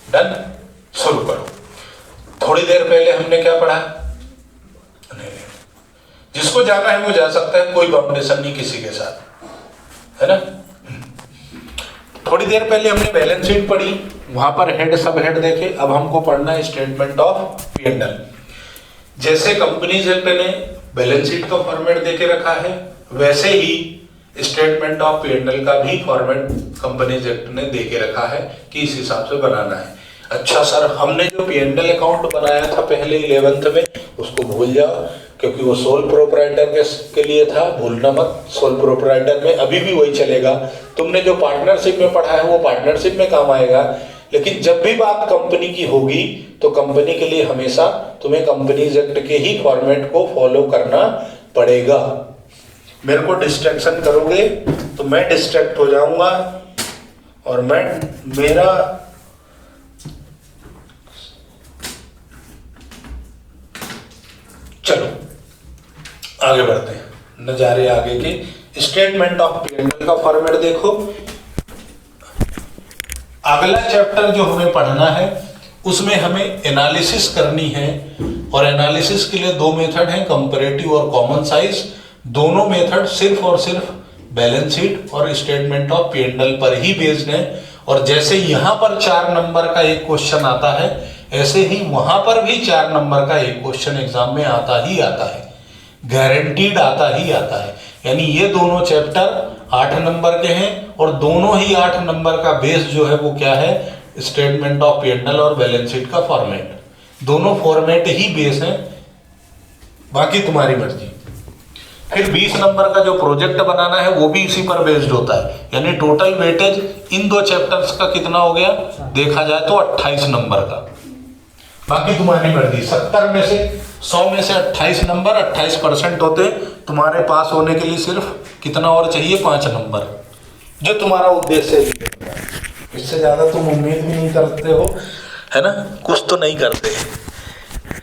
Done, शुरू करो। थोड़ी देर पहले हमने क्या पढ़ा? नहीं, जिसको जाना है वो जा सकता है, कोई बाउंडेशन नहीं किसी के साथ, है ना। थोड़ी देर पहले हमने बैलेंस शीट पढ़ी, वहां पर हेड सब हेड देखे। अब हमको पढ़ना है स्टेटमेंट ऑफ P&L। जैसे कंपनीज एक्ट ने बैलेंस शीट का फॉर्मेट देके रखा है, वैसे ही स्टेटमेंट ऑफ P&L का भी फॉर्मेट कंपनीज एक्ट ने देके रखा है कि इस हिसाब से बनाना है। अच्छा सर, हमने जो P&L अकाउंट बनाया था पहले 11th में, उसको भूल जाओ, क्योंकि वो सोल प्रोप्राइटर के लिए था, भूलना मत। सोल प्रोप्राइटर में अभी भी वही चलेगा। तुमने जो पार्टनरशिप में पढ़ा है वो पार्टनरशिप में काम आएगा, लेकिन जब भी बात कंपनी की होगी तो कंपनी के लिए हमेशा तुम्हें कंपनीज एक्ट के ही फॉर्मेट को फॉलो करना पड़ेगा। मेरे को डिस्ट्रैक्शन करोगे तो मैं डिस्ट्रैक्ट हो जाऊंगा और मेरा चलो आगे बढ़ते हैं, नजारे आगे के। स्टेटमेंट ऑफ P&L का फॉर्मेट देखो। अगला चैप्टर जो हमें पढ़ना है उसमें हमें एनालिसिस करनी है, और एनालिसिस के लिए दो मेथड हैं, कंपैरेटिव और कॉमन साइज। दोनों मेथड सिर्फ और सिर्फ बैलेंस शीट और स्टेटमेंट ऑफ P&L पर ही बेस्ड है। और जैसे यहां पर 4 नंबर का एक क्वेश्चन आता है, ऐसे ही वहां पर भी 4 नंबर का एक क्वेश्चन एग्जाम में आता ही आता है, गारंटीड आता ही आता है। यानी ये दोनों चैप्टर 8 नंबर के हैं, और दोनों ही 8 नंबर का बेस जो है वो क्या है? स्टेटमेंट ऑफ P&L और बैलेंस शीट का फॉर्मेट। दोनों फॉर्मेट ही बेस है, बाकी तुम्हारी मर्जी। फिर 20 नंबर का जो प्रोजेक्ट बनाना है वो भी इसी पर बेस्ड होता है। यानी टोटल वेटेज इन दो चैप्टर्स का कितना हो गया देखा जाए तो 28 नंबर का। बाकी तुम्हारी मर्जी। 70 में से 100 में से 28 नंबर 28% होते। तुम्हारे पास होने के लिए सिर्फ कितना और चाहिए? 5 नंबर, जो तुम्हारा उद्देश्य है। इससे ज्यादा तुम उम्मीद भी नहीं करते हो, है ना। कुछ तो नहीं करते,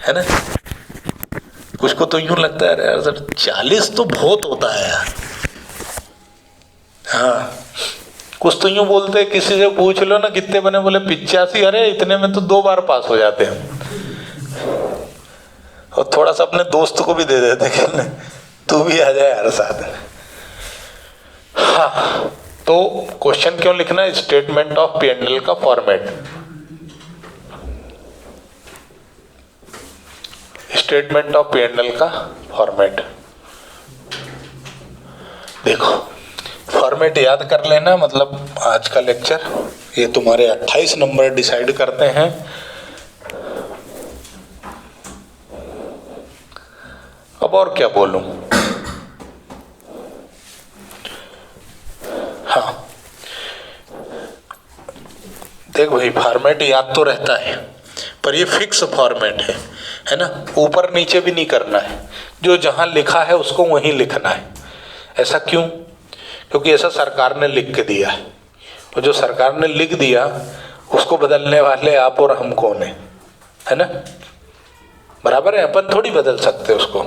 है ना। कुछ को तो यूं लगता है यार सर 40 तो बहुत होता है यार। हाँ, कुछ तो यूं बोलते हैं, किसी से पूछ लो ना कितने बने, बोले 85। अरे इतने में तो 2 बार पास हो जाते हैं। और थोड़ा सा अपने दोस्त को भी दे देते खेलने, तू भी आ जाए यार साथ में। हाँ, तो क्वेश्चन क्यों लिखना है? स्टेटमेंट ऑफ P&L का फॉर्मेट। स्टेटमेंट ऑफ P&L का फॉर्मेट देखो, फॉर्मेट याद कर लेना। मतलब आज का लेक्चर ये तुम्हारे 28 नंबर डिसाइड करते हैं। अब और क्या बोलूं? हाँ, देख भाई, फॉर्मेट याद तो रहता है, पर ये फिक्स फॉर्मेट है ना। ऊपर नीचे भी नहीं करना है, जो जहां लिखा है उसको वहीं लिखना है। ऐसा क्यों? क्योंकि ऐसा सरकार ने लिख के दिया है, और जो सरकार ने लिख दिया उसको बदलने वाले आप और हम कौन है ना। बराबर है, अपन थोड़ी बदल सकते उसको।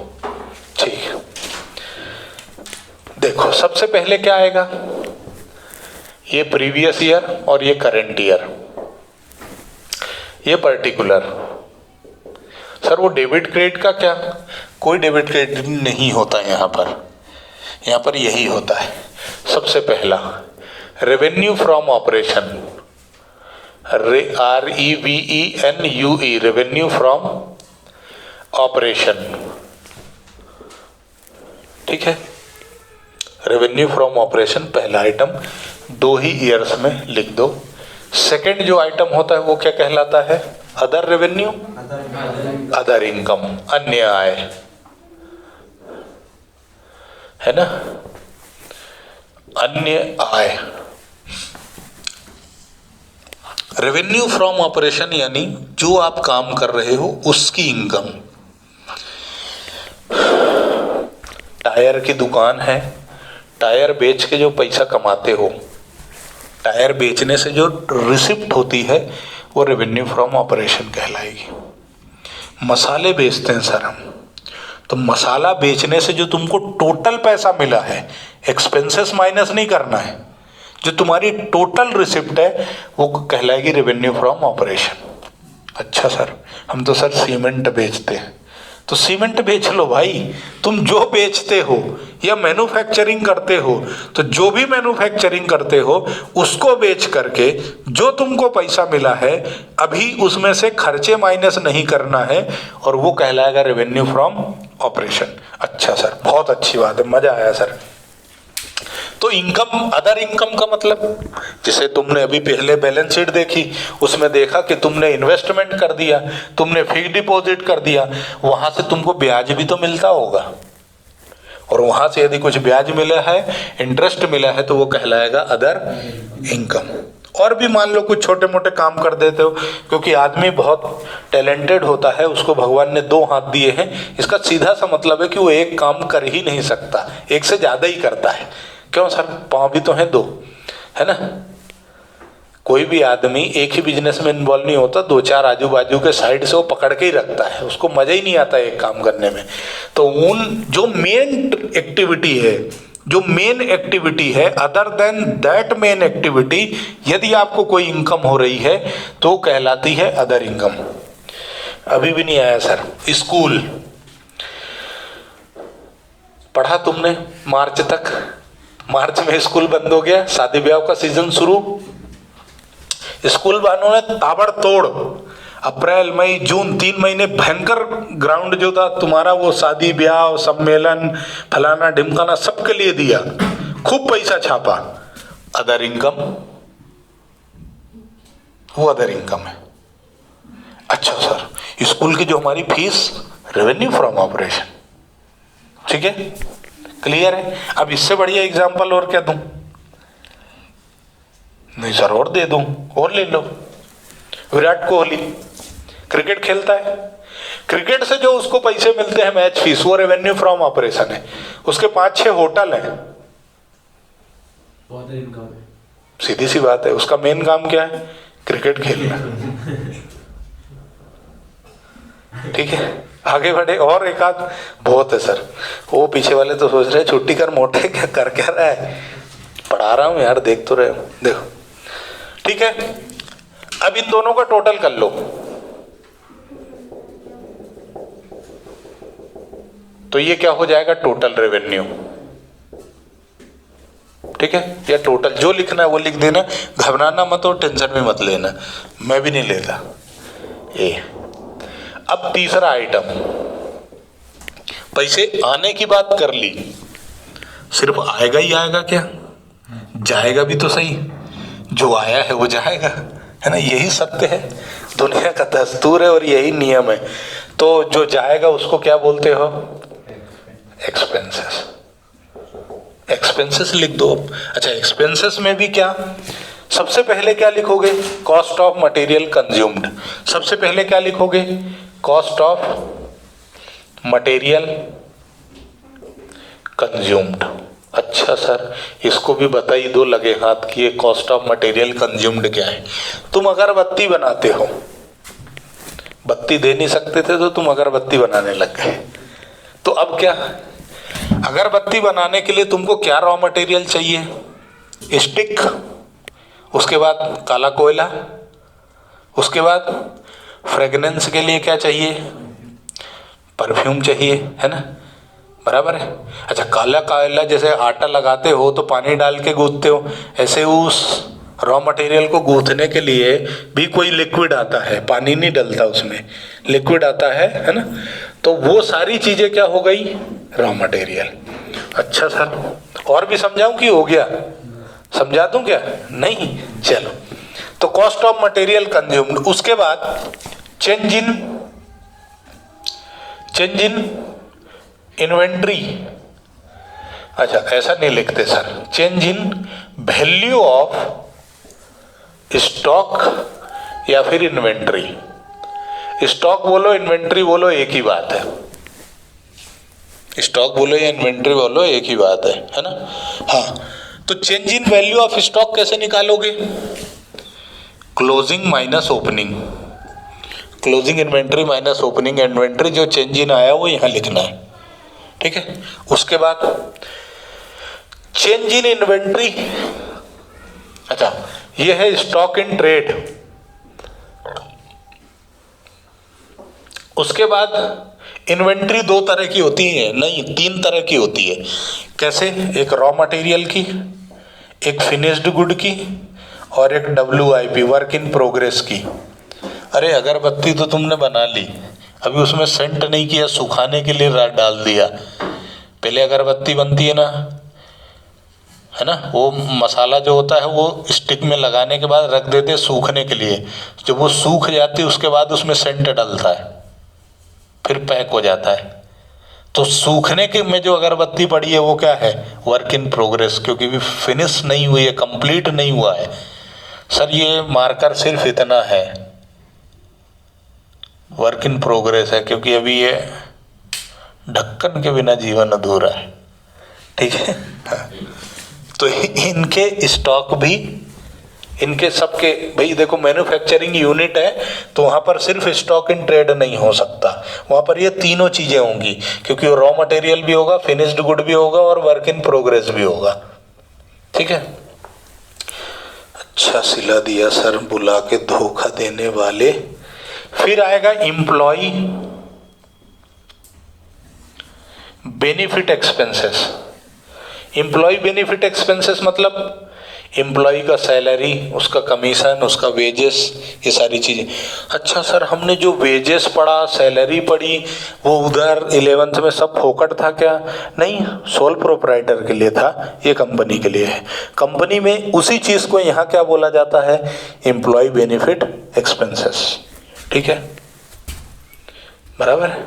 ठीक है, देखो सबसे पहले क्या आएगा? ये प्रीवियस ईयर और ये करंट ईयर, ये पर्टिकुलर। सर वो डेबिट क्रेडिट का क्या? कोई डेबिट क्रेडिट नहीं होता यहाँ पर यही होता है। सबसे पहला revenue from operation, REVENUE, revenue from operation. ठीक है, रेवेन्यू फ्रॉम ऑपरेशन पहला आइटम, 2 ही ईयर्स में लिख दो। सेकंड जो आइटम होता है वो क्या कहलाता है? अदर रेवेन्यू, अदर इनकम, अन्य आय, है ना। अन्य आय, रेवेन्यू फ्रॉम ऑपरेशन यानी जो आप काम कर रहे हो उसकी इनकम। टायर की दुकान है, टायर बेच के जो पैसा कमाते हो, टायर बेचने से जो रिसिप्ट होती है वो रेवेन्यू फ्रॉम ऑपरेशन कहलाएगी। मसाले बेचते हैं सर हम, तो मसाला बेचने से जो तुमको टोटल पैसा मिला है, एक्सपेंसेस माइनस नहीं करना है, जो तुम्हारी टोटल रिसिप्ट है वो कहलाएगी रेवेन्यू फ्रॉम ऑपरेशन। अच्छा सर, हम तो सर सीमेंट बेचते हैं। तो सीमेंट बेच लो भाई, तुम जो बेचते हो या मैन्युफैक्चरिंग करते हो, तो जो भी मैन्युफैक्चरिंग करते हो उसको बेच करके जो तुमको पैसा मिला है अभी उसमें से खर्चे माइनस नहीं करना है और वो कहलाएगा रेवेन्यू फ्रॉम ऑपरेशन। अच्छा सर, बहुत अच्छी बात है, मजा आया सर। तो इनकम, अदर इनकम का मतलब, जिसे तुमने अभी पहले बैलेंस शीट देखी उसमें देखा कि तुमने इन्वेस्टमेंट कर दिया, तुमने फिक्स डिपॉजिट कर दिया, वहां से तुमको ब्याज भी तो मिलता होगा, और वहां से यदि कुछ ब्याज मिला है, इंटरेस्ट मिला है, तो वो कहलाएगा अदर इनकम। और भी मान लो कुछ छोटे मोटे काम कर देते हो, क्योंकि आदमी बहुत टैलेंटेड होता है, उसको भगवान ने 2 हाथ दिए हैं, इसका सीधा सा मतलब है कि वो एक काम कर ही नहीं सकता, एक से ज्यादा ही करता है। क्यों सर, पाँव भी तो हैं 2, है ना। कोई भी आदमी एक ही बिजनेस में इन्वॉल्व नहीं होता, 2-4 आजू बाजू के साइड से वो पकड़ के ही रखता है, उसको मजा ही नहीं आता एक काम करने में। तो उन जो मेन एक्टिविटी है other than that main activity, यदि आपको कोई इनकम हो रही है तो कहलाती है अदर इनकम। अभी भी नहीं आया सर। स्कूल पढ़ा तुमने मार्च तक, मार्च में स्कूल बंद हो गया, शादी ब्याह का सीजन शुरू, स्कूल वालों ने ताबड़तोड़ अप्रैल मई जून 3 महीने भयंकर ग्राउंड जो था तुम्हारा, वो शादी ब्याह सम्मेलन फलाना ढिमकाना सबके लिए दिया, खूब पैसा छापा। अदर इनकम, वो अदर इनकम है। अच्छा सर, स्कूल की जो हमारी फीस रेवेन्यू फ्रॉम ऑपरेशन, ठीक है, क्लियर है। अब इससे बढ़िया एग्जांपल और क्या दूं? नहीं सर, और दे दूं, और ले लो। विराट कोहली क्रिकेट खेलता है, क्रिकेट से जो उसको पैसे मिलते हैं मैच फीस, वो रेवेन्यू फ्रॉम ऑपरेशन है। उसके 5-6 होटल हैं, बहुत इनकम है। सीधी सी बात है, उसका मेन काम क्या है? क्रिकेट खेलना। ठीक है, आगे बढ़े। और एक आध बहुत है सर, वो पीछे वाले तो सोच रहे छुट्टी कर, मोटे क्या कर क्या रहा है, पढ़ा रहा हूं यार, देख तो रहे हो, देखो। ठीक है, अब इन दोनों का टोटल कर लो, तो ये क्या हो जाएगा? Total revenue. ठीक है, या टोटल जो लिखना है वो लिख देना, घबराना मत और टेंशन में मत लेना, मैं भी नहीं लेता ये। अब तीसरा आइटम, पैसे आने की बात कर ली, सिर्फ आएगा ही आएगा क्या? जाएगा भी तो सही, जो आया है वो जाएगा, है ना, यही सत्य है, दुनिया का दस्तूर है और यही नियम है। तो जो जाएगा उसको क्या बोलते हो? एक्सपेंसेस। एक्सपेंसेस लिख दो। अच्छा, एक्सपेंसेस में भी क्या, सबसे पहले क्या लिखोगे? Cost of material consumed. सबसे पहले क्या लिखोगे? Cost of material consumed. अच्छा सर, इसको भी बता ही दो लगे हाथ की, ये कॉस्ट ऑफ मटेरियल कंज्यूम्ड क्या है। तुम अगरबत्ती बनाते हो, बत्ती दे नहीं सकते थे तो तुम अगरबत्ती बनाने लग गए। तो अब क्या, अगरबत्ती बनाने के लिए तुमको क्या रॉ मटेरियल चाहिए? स्टिक, उसके बाद काला कोयला, उसके बाद फ्रेगनेंस के लिए क्या चाहिए? परफ्यूम चाहिए, है ना, बराबर है। अच्छा, काला कोयला जैसे आटा लगाते हो तो पानी डाल के गूंथते हो, ऐसे उस रॉ मटेरियल को गूंथने के लिए भी कोई लिक्विड आता है, पानी नहीं डलता उसमें, लिक्विड आता है ना। तो वो सारी चीजें क्या हो गई? Raw material. अच्छा सर, और भी समझाऊं कि हो गया? समझा दूं क्या? नहीं, चलो। तो कॉस्ट ऑफ मटेरियल कंज्यूम्ड, उसके बाद चेंज इन इन्वेंट्री। अच्छा, ऐसा नहीं लिखते sir, change in value of stock या फिर इन्वेंट्री। स्टॉक बोलो इन्वेंट्री बोलो एक ही बात है, स्टॉक बोलो या इन्वेंट्री बोलो एक ही बात है ना। हाँ, तो change in value of stock कैसे निकालोगे? Closing minus opening, closing inventory minus opening inventory, जो चेंज इन आया वो यहां लिखना है। ठीक है, उसके बाद चेंज इन इन्वेंट्री अच्छा, ये है स्टॉक इन ट्रेड। उसके बाद इन्वेंट्री दो तरह की होती है, नहीं 3 तरह की होती है। कैसे? एक रॉ मटेरियल की, एक फिनिश्ड गुड की, और एक WIP वर्क इन प्रोग्रेस की। अरे अगरबत्ती तो तुमने बना ली, अभी उसमें सेंट नहीं किया, सुखाने के लिए डाल दिया। पहले अगरबत्ती बनती है ना, है ना, वो मसाला जो होता है वो स्टिक में लगाने के बाद रख देते हैं सूखने के लिए। जब वो सूख जाती है उसके बाद उसमें सेंट डलता है, फिर पैक हो जाता है। तो सूखने के में जो अगरबत्ती पड़ी है वो क्या है? वर्क इन प्रोग्रेस, क्योंकि भी फिनिश नहीं हुई है, कंप्लीट नहीं हुआ है। सर ये मार्कर सिर्फ इतना है, वर्क इन प्रोग्रेस है, क्योंकि अभी ये ढक्कन के बिना जीवन अधूरा है। ठीक है, तो इनके स्टॉक भी, इनके सबके, भाई देखो मैन्युफैक्चरिंग यूनिट है तो वहाँ पर सिर्फ स्टॉक इन ट्रेड नहीं हो सकता, वहाँ पर ये तीनों चीज़ें होंगी, क्योंकि रॉ मटेरियल भी होगा, फिनिश्ड गुड भी होगा और वर्क इन प्रोग्रेस भी होगा। ठीक है, अच्छा सिला दिया सर, बुला के धोखा देने वाले। फिर आएगा employee benefit expenses. Employee benefit expenses मतलब एम्प्लॉय का सैलरी, उसका कमीशन, उसका वेजेस, ये सारी चीज़ें। अच्छा सर हमने जो वेजेस पढ़ा, सैलरी पढ़ी, वो उधर 11th में सब फोकट था क्या? नहीं, सोल प्रोप्राइटर के लिए था, ये कंपनी के लिए है। कंपनी में उसी चीज़ को यहाँ क्या बोला जाता है? Employee benefit expenses. ठीक है, बराबर है।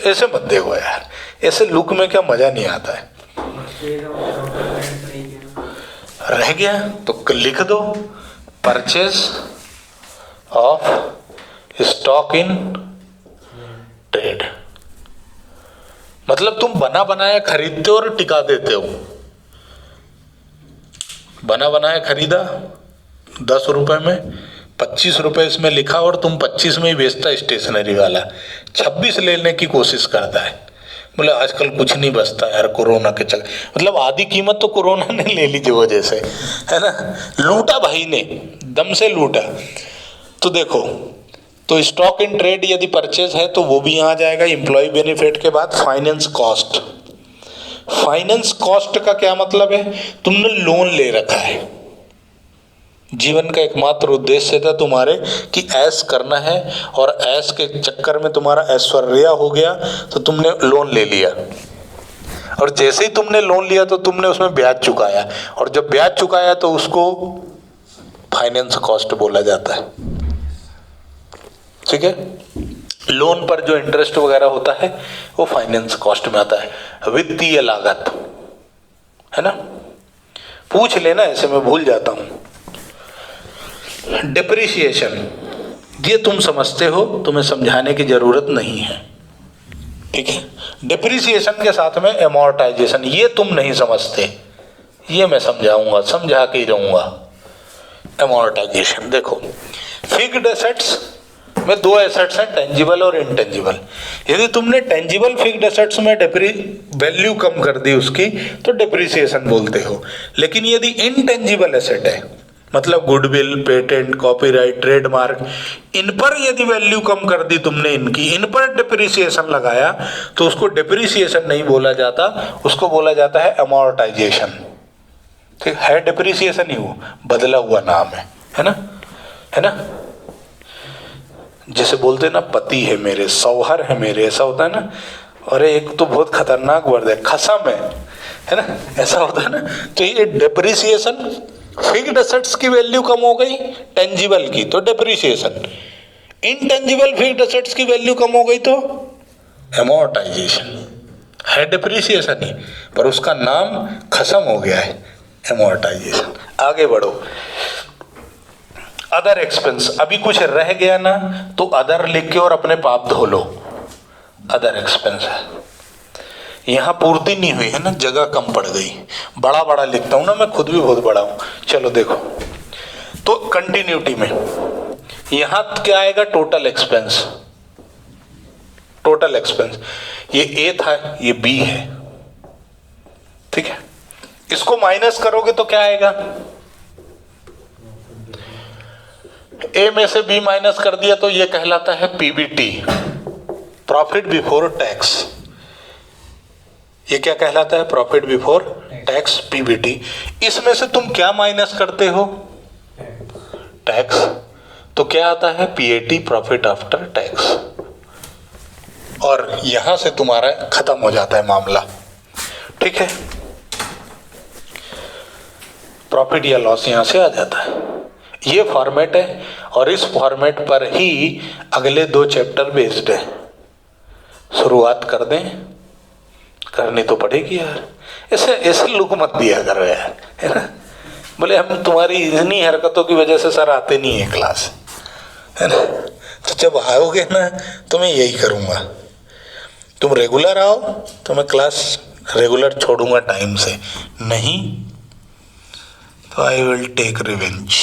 ऐसे मत देखो यार, ऐसे लुक में क्या मजा नहीं आता है। रह गया तो लिख दो, purchase of stock in trade. मतलब तुम बना बनाया खरीदते हो और टिका देते हो। बना बनाया खरीदा 10 रुपए में, 25 रुपए इसमें लिखा और तुम 25 में ही बेचता स्टेशनरी वाला, 26 लेने की कोशिश करता है। बोले आजकल कुछ नहीं बचता यार कोरोना के चक्कर, मतलब आधी कीमत तो कोरोना ने ले ली जो वजह से, है ना, लूटा भाई ने, दम से लूटा। तो देखो, तो स्टॉक इन ट्रेड यदि परचेज है तो वो भी यहाँ जाएगा। एम्प्लॉय बेनिफिट के बाद फाइनेंस कॉस्ट। फाइनेंस कॉस्ट का क्या मतलब है? तुमने लोन ले रखा है, जीवन का एकमात्र उद्देश्य था तुम्हारे कि ऐश करना है, और ऐश के चक्कर में तुम्हारा ऐश्वर्या हो गया तो तुमने लोन ले लिया, और जैसे ही तुमने लोन लिया तो तुमने उसमें ब्याज चुकाया, और जब ब्याज चुकाया तो उसको फाइनेंस कॉस्ट बोला जाता है। ठीक है, लोन पर जो इंटरेस्ट वगैरह होता है वो फाइनेंस कॉस्ट में आता है। वित्तीय लागत, है ना, पूछ लेना, ऐसे मैं भूल जाता हूं। डिप्रिसिएशन, ये तुम समझते हो, तुम्हें समझाने की जरूरत नहीं है। ठीक है, डिप्रिसिएशन के साथ में एमोर्टाइजेशन, ये तुम नहीं समझते, ये मैं समझाऊंगा, समझा के ही रहूंगा। एमोर्टाइजेशन देखो, फिक्स्ड एसेट्स में 2 एसेट्स हैं, टेंजिबल और इनटेंजिबल। यदि तुमने टेंजिबल फिक्स्ड एसेट्स में वैल्यू कम कर दी उसकी तो डिप्रिसिएशन बोलते हो। लेकिन यदि इनटेंजिबल एसेट है, मतलब गुडविल, पेटेंट, कॉपीराइट, ट्रेडमार्क, इन पर यदि वैल्यू कम कर दी तुमने, इनकी, इन पर डिप्रिसिएशन लगाया तो उसको डिप्रिसिएशन नहीं बोला जाता, उसको बोला जाता है अमोर्टाइजेशन। ठीक है, डिप्रिसिएशन ही वो बदला हुआ नाम है ना, है ना। जैसे बोलते हैं ना, पति है मेरे, सौहर है मेरे, ऐसा होता है ना। और एक तो बहुत खतरनाक वर्ड है, खसम है ना, ऐसा होता है ना। तो ये डिप्रिसिएशन, फिक्स्ड एसेट्स की वैल्यू कम हो गई टेंजिबल की तो डिप्रिसिएशन, इनटेंजिबल फिक्स्ड एसेट्स की वैल्यू कम हो गई तो एमोर्टाइजेशन। है डिप्रिसिएशन ही, पर उसका नाम खसम हो गया है, एमोर्टाइजेशन। आगे बढ़ो, अदर एक्सपेंस। अभी कुछ रह गया ना तो अदर लिख के और अपने पाप धो लो। अदर एक्सपेंस है, यहाँ पूर्ति नहीं हुई है ना, जगह कम पड़ गई। बड़ा बड़ा लिखता हूं ना मैं, खुद भी बहुत बड़ा हूं। चलो देखो, तो कंटिन्यूटी में यहां क्या आएगा? Total expense. टोटल एक्सपेंस, ये ए था, ये बी है। ठीक है, इसको माइनस करोगे तो क्या आएगा? ए में से बी माइनस कर दिया तो ये कहलाता है पीबीटी, प्रॉफिट बिफोर टैक्स। ये क्या कहलाता है? Profit before tax, PBT. इसमें से तुम क्या माइनस करते हो? टैक्स। तो क्या आता है? PAT, profit after tax. और यहां से तुम्हारा खत्म हो जाता है मामला। ठीक है, प्रॉफिट या लॉस यहां से आ जाता है। ये फॉर्मेट है और इस फॉर्मेट पर ही अगले 2 चैप्टर बेस्ड है। शुरुआत कर दें? करनी तो पड़ेगी यार, ऐसे ऐसे लुक मत दिया करो यार, है ना। बोले हम तुम्हारी इतनी हरकतों की वजह से सर आते नहीं है क्लास, है ना। तो जब आओगे ना तो मैं यही करूँगा, तुम रेगुलर आओ तो मैं क्लास रेगुलर छोड़ूंगा टाइम से, नहीं तो आई विल टेक रिवेंज।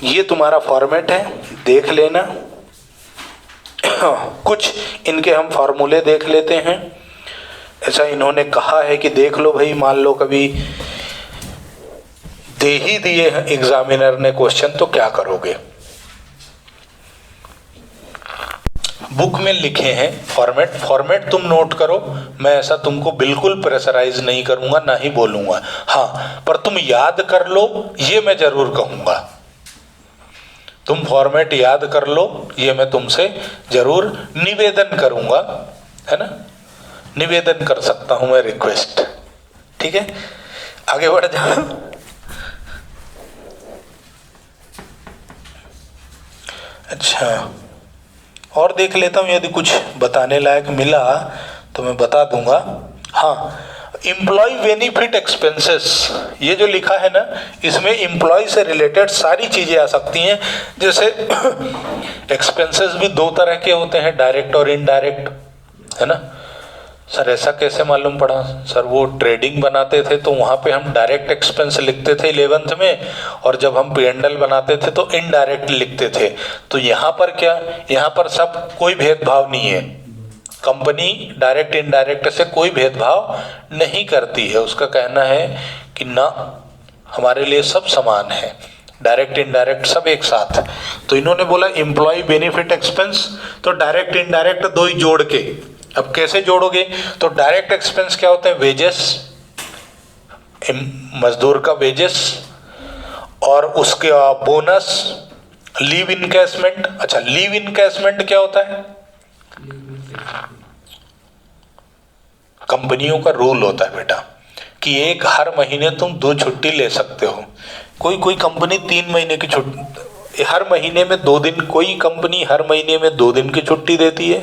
ये तुम्हारा फॉर्मेट है, देख लेना। कुछ इनके हम फॉर्मूले देख लेते हैं। ऐसा इन्होंने कहा है कि देख लो भाई, मान लो कभी दे ही दिए एग्जामिनर ने क्वेश्चन तो क्या करोगे। बुक में लिखे हैं फॉर्मेट तुम नोट करो। मैं ऐसा तुमको बिल्कुल प्रेशराइज नहीं करूंगा, ना ही बोलूंगा। हाँ, पर तुम याद कर लो ये मैं जरूर कहूंगा। तुम फॉर्मेट याद कर लो, ये मैं तुमसे जरूर निवेदन करूंगा, है ना। निवेदन कर सकता हूं मैं, रिक्वेस्ट। ठीक है, आगे बढ़ जाओ। अच्छा, और देख लेता हूं, यदि कुछ बताने लायक मिला तो मैं बता दूंगा। हाँ, एम्प्लॉय बेनिफिट एक्सपेंसेस, ये जो लिखा है ना, इसमें एम्प्लॉय से रिलेटेड सारी चीजें आ सकती हैं। जैसे एक्सपेंसेस भी 2 तरह के होते हैं, डायरेक्ट और इनडायरेक्ट, है ना। सर ऐसा कैसे मालूम पड़ा? सर वो ट्रेडिंग बनाते थे तो वहाँ पे हम डायरेक्ट एक्सपेंस लिखते थे 11th में, और जब हम P&L बनाते थे तो इनडायरेक्ट लिखते थे। तो यहाँ पर क्या, यहाँ पर सब कोई भेदभाव नहीं है। कंपनी डायरेक्ट इनडायरेक्ट से कोई भेदभाव नहीं करती है। उसका कहना है कि ना, हमारे लिए सब समान है, डायरेक्ट इनडायरेक्ट सब एक साथ। तो इन्होंने बोला एम्प्लॉय बेनिफिट एक्सपेंस, तो डायरेक्ट इनडायरेक्ट 2 ही जोड़ के। अब कैसे जोड़ोगे? तो डायरेक्ट एक्सपेंस क्या होते हैं? वेजेस, मजदूर का वेजेस, और उसके बोनस, लीव इनकैशमेंट। अच्छा, लीव इनकैशमेंट क्या होता है? कंपनियों का रूल होता है बेटा कि हर महीने तुम 2 छुट्टी ले सकते हो। कोई कंपनी 3 महीने की छुट्टी, हर महीने में 2 दिन, कोई कंपनी हर महीने में 2 दिन की छुट्टी देती है।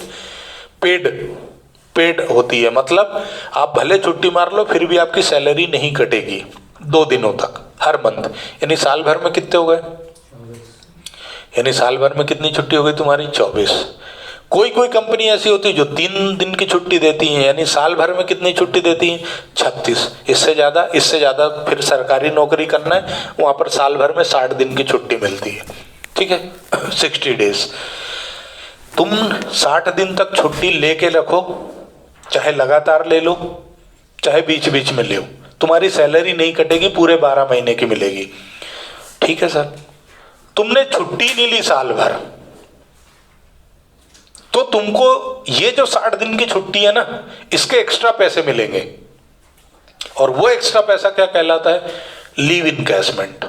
पेड होती है, मतलब आप भले छुट्टी मार लो फिर भी आपकी सैलरी नहीं कटेगी 2 दिनों तक हर मंथ। यानी साल भर में कितने हो गए? यानी साल भर में कितनी छुट्टी हो गई तुम्हारी? 24। कोई कंपनी ऐसी होती है जो 3 दिन की छुट्टी देती है, यानी साल भर में कितनी छुट्टी देती है? 36। इससे ज़्यादा फिर सरकारी नौकरी करना है, वहाँ पर साल भर में 60 दिन की छुट्टी मिलती है। ठीक है, 60 डेज। तुम 60 दिन तक छुट्टी लेके रखो, चाहे लगातार ले लो चाहे बीच बीच में ले लो, तुम्हारी सैलरी नहीं कटेगी, पूरे 12 महीने की मिलेगी। ठीक है सर, तुमने छुट्टी नहीं ली साल भर, तो तुमको ये जो 60 दिन की छुट्टी है ना, इसके एक्स्ट्रा पैसे मिलेंगे। और वो एक्स्ट्रा पैसा क्या कहलाता है? Leave encashment.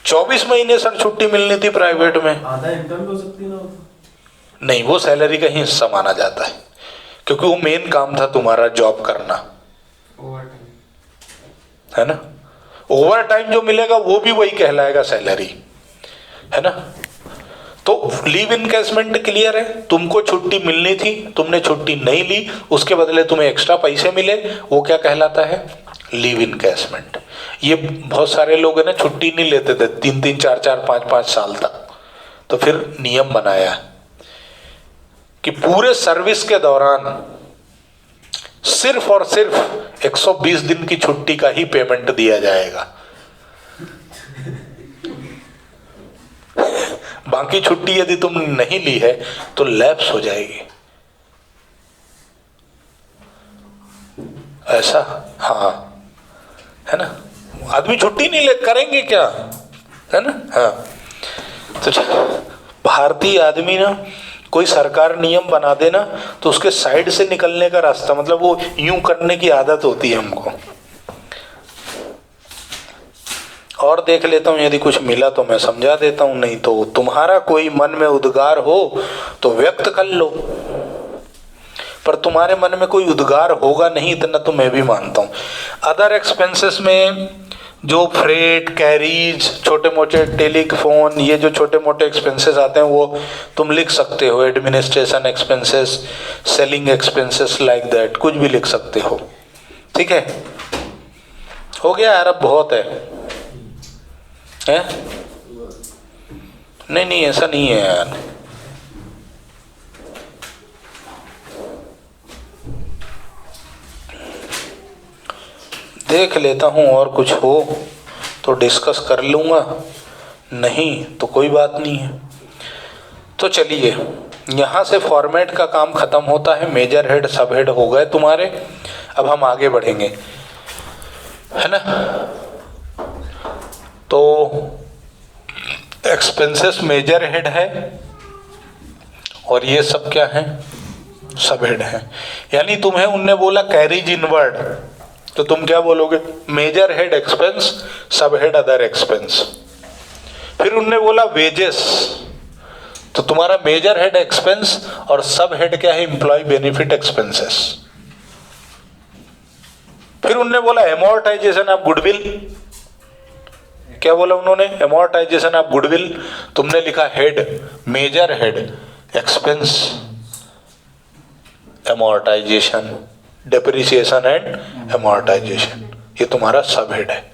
24 महीने सर छुट्टी मिलनी थी प्राइवेट में, आधा इनकम हो सकती ना? नहीं, वो सैलरी का ही हिस्सा माना जाता है, क्योंकि वो मेन काम था तुम्हारा जॉब करना, है ना। ओवर टाइम जो मिलेगा वो भी वही कहलाएगा सैलरी, है ना। तो लीव इनकैशमेंट क्लियर है, तुमको छुट्टी मिलनी थी, तुमने छुट्टी नहीं ली, उसके बदले तुम्हें एक्स्ट्रा पैसे मिले, वो क्या कहलाता है? Leave encashment. ये बहुत सारे लोग है ना छुट्टी नहीं लेते थे 3-3, 4-4, 5-5 साल तक, तो फिर नियम बनाया कि पूरे सर्विस के दौरान सिर्फ और सिर्फ 120 दिन की छुट्टी का ही पेमेंट दिया जाएगा। बाकी छुट्टी यदि तुम नहीं ली है तो लैप्स हो जाएगी। ऐसा, हाँ, है ना। आदमी छुट्टी नहीं ले, करेंगे क्या, है ना। हाँ, तो भारतीय आदमी ना कोई सरकार नियम बना देना तो उसके साइड से निकलने का रास्ता, मतलब वो यूं करने की आदत होती है हमको। और देख लेता हूँ, यदि कुछ मिला तो मैं समझा देता हूँ, नहीं तो तुम्हारा कोई मन में उद्गार हो तो व्यक्त कर लो, पर तुम्हारे मन में कोई उद्गार होगा नहीं, इतना तो मैं भी मानता हूँ। अदर एक्सपेंसेस में जो फ्रेट, कैरीज, छोटे मोटे टेलीफोन, ये जो छोटे मोटे एक्सपेंसेस आते हैं वो तुम लिख सकते हो, administration expenses, selling expenses, like that, कुछ भी लिख सकते हो। ठीक है, हो गया यार, अब बहुत है? नहीं नहीं, ऐसा नहीं है यार। देख लेता हूँ, और कुछ हो तो डिस्कस कर लूँगा, नहीं तो कोई बात नहीं है। तो चलिए, यहाँ से फॉर्मेट का काम खत्म होता है, मेजर हेड सब हेड हो गए तुम्हारे। अब हम आगे बढ़ेंगे, है ना। तो एक्सपेंसेस मेजर हेड है और ये सब क्या है, सब हेड है। यानी तुम्हें उनने बोला कैरीज इनवर्ड, तो तुम क्या बोलोगे, मेजर हेड एक्सपेंस, सब हेड अदर एक्सपेंस। फिर उनने बोला वेजेस, तो तुम्हारा मेजर हेड एक्सपेंस और सब हेड क्या है, एम्प्लॉय बेनिफिट एक्सपेंसेस। फिर उनने बोला एमोर्टाइजेशन ऑफ गुडविल, क्या बोला उन्होंने, एमोर्टाइजेशन ऑफ गुडविल। तुमने लिखा head, major head expense amortisation, depreciation and amortisation, ये तुम्हारा सब हेड है।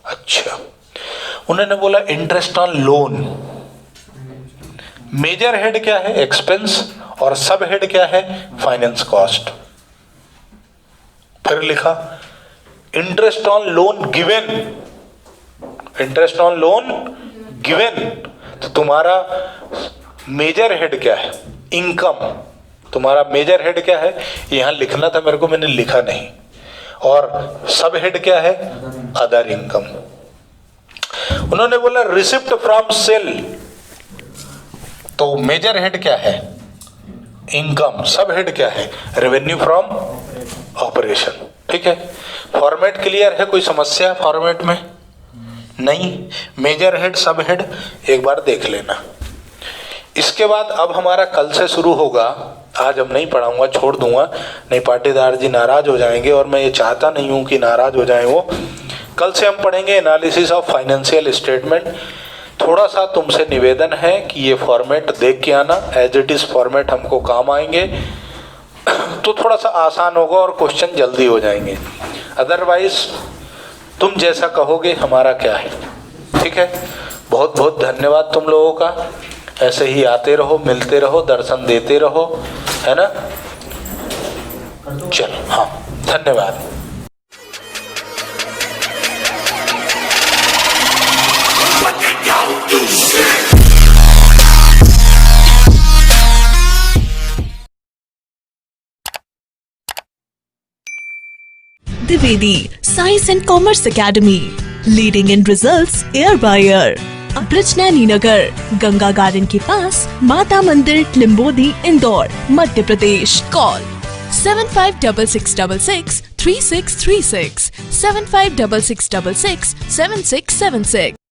अच्छा, उन्होंने बोला interest on loan, major head क्या है, एक्सपेंस, और सब हेड क्या है, फाइनेंस कॉस्ट। फिर लिखा interest on loan given, interest on loan given, तो तुम्हारा मेजर हेड क्या है, इनकम। तुम्हारा मेजर हेड क्या है, यहां लिखना था मेरे को, मैंने लिखा नहीं। और सब हेड क्या है, अदर इनकम। उन्होंने बोला रिसिप्ट फ्रॉम सेल, तो मेजर हेड क्या है, इनकम, सब हेड क्या है, रेवेन्यू फ्रॉम ऑपरेशन। ठीक है, फॉर्मेट क्लियर है, कोई समस्या फॉर्मेट में नहीं, मेजर हेड सब हेड एक बार देख लेना। इसके बाद अब हमारा कल से शुरू होगा, आज हम नहीं पढ़ाऊंगा, छोड़ दूंगा, नहीं पाटीदार जी नाराज हो जाएंगे, और मैं ये चाहता नहीं हूं कि नाराज हो जाएं वो। कल से हम पढ़ेंगे एनालिसिस ऑफ फाइनेंशियल स्टेटमेंट। थोड़ा सा तुमसे निवेदन है कि ये फॉर्मेट देख के आना, एज इट इज फॉर्मेट हमको काम आएंगे तो थोड़ा सा आसान होगा और क्वेश्चन जल्दी हो जाएंगे। अदरवाइज तुम जैसा कहोगे हमारा क्या है। ठीक है, बहुत बहुत धन्यवाद तुम लोगों का, ऐसे ही आते रहो, मिलते रहो, दर्शन देते रहो, है ना। चलो, हाँ, धन्यवाद। Divedi Science and Commerce Academy, leading in results year by year. Brijnaini Nagar, Ganga garden के पास, माता मंदिर, लिम्बोदी, इंदौर, मध्य प्रदेश। कॉल 7566663636, 7566667676।